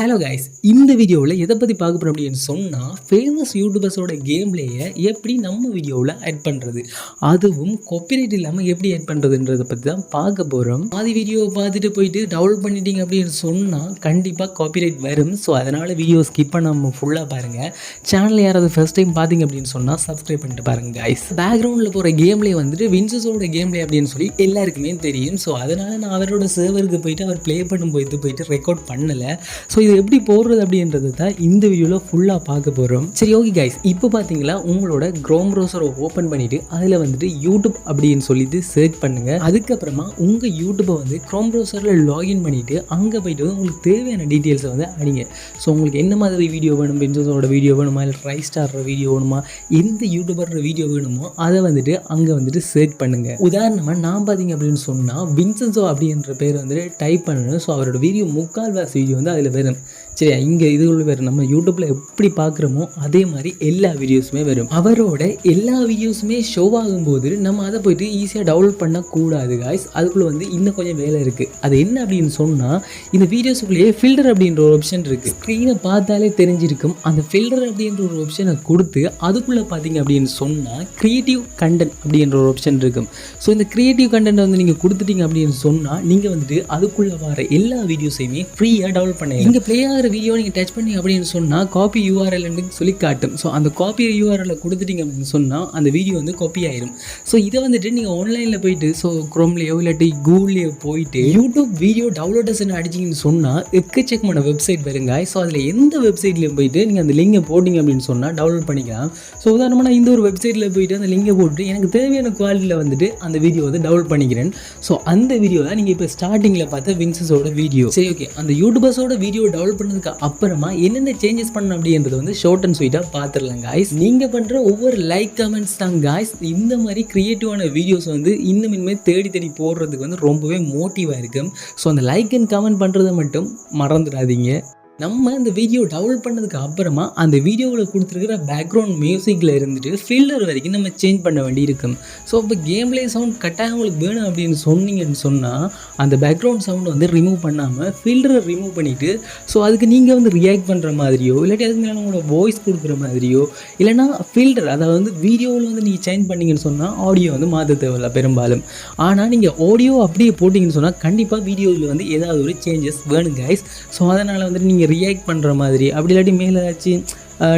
Hello guys, இந்த வீடியோவில் எதை பற்றி பார்க்க போகிறோம் அப்படின்னு சொன்னால் ஃபேமஸ் யூடியூபர்ஸோட கேம் பிளேயை எப்படி நம்ம வீடியோவில் ஆட் பண்ணுறது, அதுவும் காப்பிரைட் இல்லாமல் எப்படி ஆட் பண்ணுறதுன்றதை பற்றி தான் பார்க்க போகிறோம். பாதி வீடியோவை பார்த்துட்டு போயிட்டு டவுன்லோட் பண்ணிட்டீங்க அப்படின்னு சொன்னால் கண்டிப்பாக காப்பிரைட் வரும். ஸோ அதனால் வீடியோ ஸ்கிப் பண்ணாமல் ஃபுல்லாக பாருங்கள். சேனல் யாராவது ஃபர்ஸ்ட் டைம் பார்த்தீங்க அப்படின்னு சொன்னால் சப்ஸ்கிரைப் பண்ணிட்டு பாருங்கள் கைஸ். பேக்ரவுண்டில் போகிற கேம் பிளே வந்துட்டு வின்சஸோட கேம் பிளே அப்படின்னு சொல்லி எல்லாருக்குமே தெரியும். ஸோ அதனால் நான் அவரோட சர்வருக்கு போயிட்டு அவர் ப்ளே போயிட்டு ரெக்கார்ட் பண்ணலை. ஸோ இது எப்படி போடுறது அப்படின்றது தான் இந்த வீடியோவில் ஃபுல்லாக பார்க்க போகிறோம். சரி, ஓகே கைஸ், இப்போ பார்த்தீங்களா உங்களோட க்ரோம் ப்ரௌசரை ஓப்பன் பண்ணிவிட்டு அதில் வந்துட்டு யூடியூப் அப்படின்னு சொல்லிட்டு சர்ச் பண்ணுங்கள். அதுக்கப்புறமா உங்கள் யூடியூப்பை வந்து க்ரோம் ப்ரௌசரில் லாகின் பண்ணிவிட்டு அங்கே போய்ட்டு வந்து உங்களுக்கு தேவையான டீட்டெயில்ஸை வந்து அடிங்க. ஸோ உங்களுக்கு என்ன மாதிரி வீடியோ வேணும், வின்சஸோட வீடியோ வேணுமா, இல்லை ட்ரை ஸ்டாரோட வீடியோ வேணுமா, எந்த யூடியூபரோட வீடியோ வேணுமோ அதை வந்துட்டு அங்கே வந்துட்டு சர்ச் பண்ணுங்கள். உதாரணமாக நான் பார்த்தீங்க அப்படின்னு சொன்னால் வின்சஸோ அப்படின்ற பேர் வந்துட்டு டைப் பண்ணணும். ஸோ அவரோட வீடியோ முக்கால்வாசி வீடியோ வந்து அதில் வரும். சரியா, இங்கே இதுக்குள்ள வரும். நம்ம யூடியூப்பில் எப்படி பார்க்குறோமோ அதே மாதிரி எல்லா வீடியோஸுமே வரும். அவரோட எல்லா வீடியோஸுமே ஷோ ஆகும்போது நம்ம அதை போய்ட்டு ஈஸியாக டவுன்லோட் பண்ணக்கூடாது காய்ஸ். அதுக்குள்ளே வந்து இன்னும் கொஞ்சம் வேலை இருக்குது. அது என்ன அப்படின்னு சொன்னால், இந்த வீடியோஸுக்குள்ளேயே ஃபில்டர் அப்படின்ற ஒரு ஆப்ஷன் இருக்குது. ஸ்க்ரீனை பார்த்தாலே தெரிஞ்சிருக்கும். அந்த ஃபில்டர் அப்படின்ற ஒரு ஆப்ஷனை கொடுத்து அதுக்குள்ளே பார்த்தீங்க அப்படின்னு சொன்னால் க்ரியேட்டிவ் கண்டென்ட் அப்படின்ற ஒரு ஆப்ஷன் இருக்கும். ஸோ இந்த க்ரியேட்டிவ் கண்டென்ட் வந்து நீங்கள் கொடுத்துட்டீங்க அப்படின்னு சொன்னால் நீங்கள் வந்துட்டு அதுக்குள்ளே வர எல்லா வீடியோஸையுமே ஃப்ரீயாக டவுன்லோட் பண்ணலாம். இங்கே ப்ளே ஆகிற வீடியோ நீங்கள் டச் பண்ணி அப்படின்னு சொன்னால் காப்பி யூஆர்எல்னு சொல்லி காட்டும். ஸோ அந்த காப்பி யூஆர்எல்லை கொடுத்துட்டீங்க அப்படின்னு சொன்னால் அந்த வீடியோ வந்து காப்பி ஆயிரும். ஸோ இதை வந்துட்டு நீங்கள் ஆன்லைனில் போயிட்டு ஸோ குரோம்லேயோ இல்லாட்டி கூகுள்லேயோ போயிட்டு யூடியூப் வீடியோ டவுன்லோடர்ஸ்ன்னு அடிச்சிங்கன்னு சொன்னால் எக்கச்சக்கமான வெப்சைட் வருங்க. ஸோ அதில் எந்த வெப்சைட்லேயும் போயிட்டு நீங்கள் அந்த லிங்கை போட்டிங்க அப்படின்னு சொன்னால் டவுன்லோட் பண்ணிக்கலாம். ஸோ உதாரணமாக நான் இந்த ஒரு வெப்சைட்டில் போயிட்டு அந்த லிங்கை போட்டு எனக்கு தேவையான குவாலிட்டியில் வந்துட்டு அந்த வீடியோ வந்து டவுன்லோட் பண்ணிக்கிறேன். ஸோ அந்த வீடியோ தான் நீங்கள் இப்போ ஸ்டார்டிங்கில் பார்த்த வின்சஸோட வீடியோ. சரி, ஓகே, அந்த யூடியூபர்ஸோட வீடியோ டவுன்லோட் பண்ணதுக்கு அப்புறமா என்னென்ன சேஞ்சஸ் பண்ணணும் அப்படின்றது வந்து ஷார்ட் அண்ட் ஸ்வீட்டாக பார்த்துடலாம் காய்ஸ். நீங்கள் பண்ணுற ஒவ்வொரு லைக் கமெண்ட்ஸ் தான் காய்ஸ் இந்த மாதிரி க்ரியேட்டிவான வீடியோஸ் வந்து இன்னும் இனிமேல் தேடி போடுறதுக்கு வந்து ரொம்பவே மோட்டிவாக இருக்கும். ஸோ அந்த லைக் அண்ட் கமெண்ட் பண்ணுறதை மட்டும் மறந்துடாதீங்க. நம்ம இந்த வீடியோ டவுன்லோட் பண்ணதுக்கு அப்புறமா அந்த வீடியோவில் கொடுத்துருக்கிற பேக்ரவுண்ட் மியூசிக்கில் இருந்துட்டு ஃபில்டர் வரைக்கும் நம்ம சேஞ்ச் பண்ண வேண்டி இருக்கும். ஸோ இப்போ கேம் பிளே சவுண்ட் கட்டாயம் உங்களுக்கு வேணும் அப்படின்னு சொன்னீங்கன்னு சொன்னால் அந்த பேக்ரவுண்ட் சவுண்டை வந்து ரிமூவ் பண்ணாமல் ஃபில்டரை ரிமூவ் பண்ணிவிட்டு ஸோ அதுக்கு நீங்கள் வந்து ரியாக்ட் பண்ணுற மாதிரியோ இல்லாட்டி அதுக்கு மேலே உங்களோட வாய்ஸ் கொடுக்குற மாதிரியோ இல்லைனா ஃபில்டர் அதாவது வந்து வீடியோவில் வந்து நீங்கள் சேஞ்ச் பண்ணிங்கன்னு சொன்னால் ஆடியோ வந்து மாற்ற தேவையில்லை பெரும்பாலும். ஆனால் நீங்கள் ஆடியோ அப்படியே போட்டிங்கன்னு சொன்னால் கண்டிப்பாக வீடியோவில் வந்து ஏதாவது ஒரு சேஞ்சஸ் வேணும் கைஸ். ஸோ அதனால் வந்துட்டு நீங்கள் ரியாக்ட் பண்ணுற மாதிரி அப்படி இல்லாட்டி மேலே ஏதாச்சும்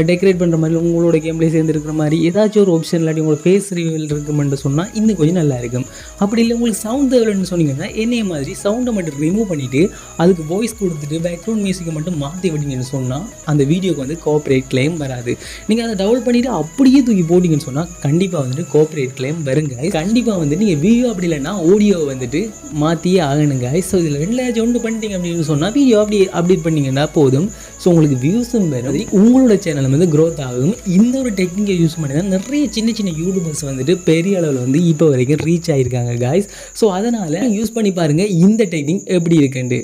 டெக்கரேட் பண்ணுற மாதிரி உங்களோட கேம்லேயே சேர்ந்து இருக்கிற மாதிரி ஏதாச்சும் ஒரு ஆப்ஷன் இல்லாட்டி உங்களோட ஃபேஸ் ரிவீல் இருக்குமென்று சொன்னால் இன்னும் கொஞ்சம் நல்லா இருக்கும். அப்படி இல்லை உங்களுக்கு சவுண்ட் தேவைன்னு சொன்னீங்கன்னா என்னைய மாதிரி சவுண்டை மட்டும் ரிமூவ் பண்ணிவிட்டு அதுக்கு வாய்ஸ் கொடுத்துட்டு பேக்ரவுண்ட் மியூசிக்கை மட்டும் மாற்றி விட்டீங்கன்னு சொன்னால் அந்த வீடியோக்கு வந்து காப்பிரைட் கிளைம் வராது. நீங்கள் அதை டவுன்லோட் பண்ணிவிட்டு அப்படியே தூக்கி போட்டிங்கன்னு சொன்னால் கண்டிப்பாக வந்துட்டு காப்பிரைட் கிளைம் வருங்க. கண்டிப்பாக வந்து நீங்கள் வீடியோ அப்படி இல்லைன்னா ஆடியோவை வந்துட்டு மாற்றியே ஆகணுங்க. ஸோ இதில் ரெண்டு ஒன்று பண்ணிட்டீங்க அப்படின்னு சொன்னால் வீடியோ அப்படி அப்டேட் பண்ணிங்கன்னா போதும். ஸோ உங்களுக்கு வியூஸும் வரும், உங்களோட சேனல் வந்து க்ரோத் ஆகும். இந்த ஒரு டெக்னிக்கை யூஸ் பண்ணி தான் நிறைய சின்ன யூடியூபர்ஸ் வந்துட்டு பெரிய அளவில் வந்து இப்போ வரைக்கும் ரீச் ஆகியிருக்காங்க காய்ஸ். ஸோ அதனால் யூஸ் பண்ணி பாருங்கள் இந்த டெக்னிக் எப்படி இருக்குண்டு.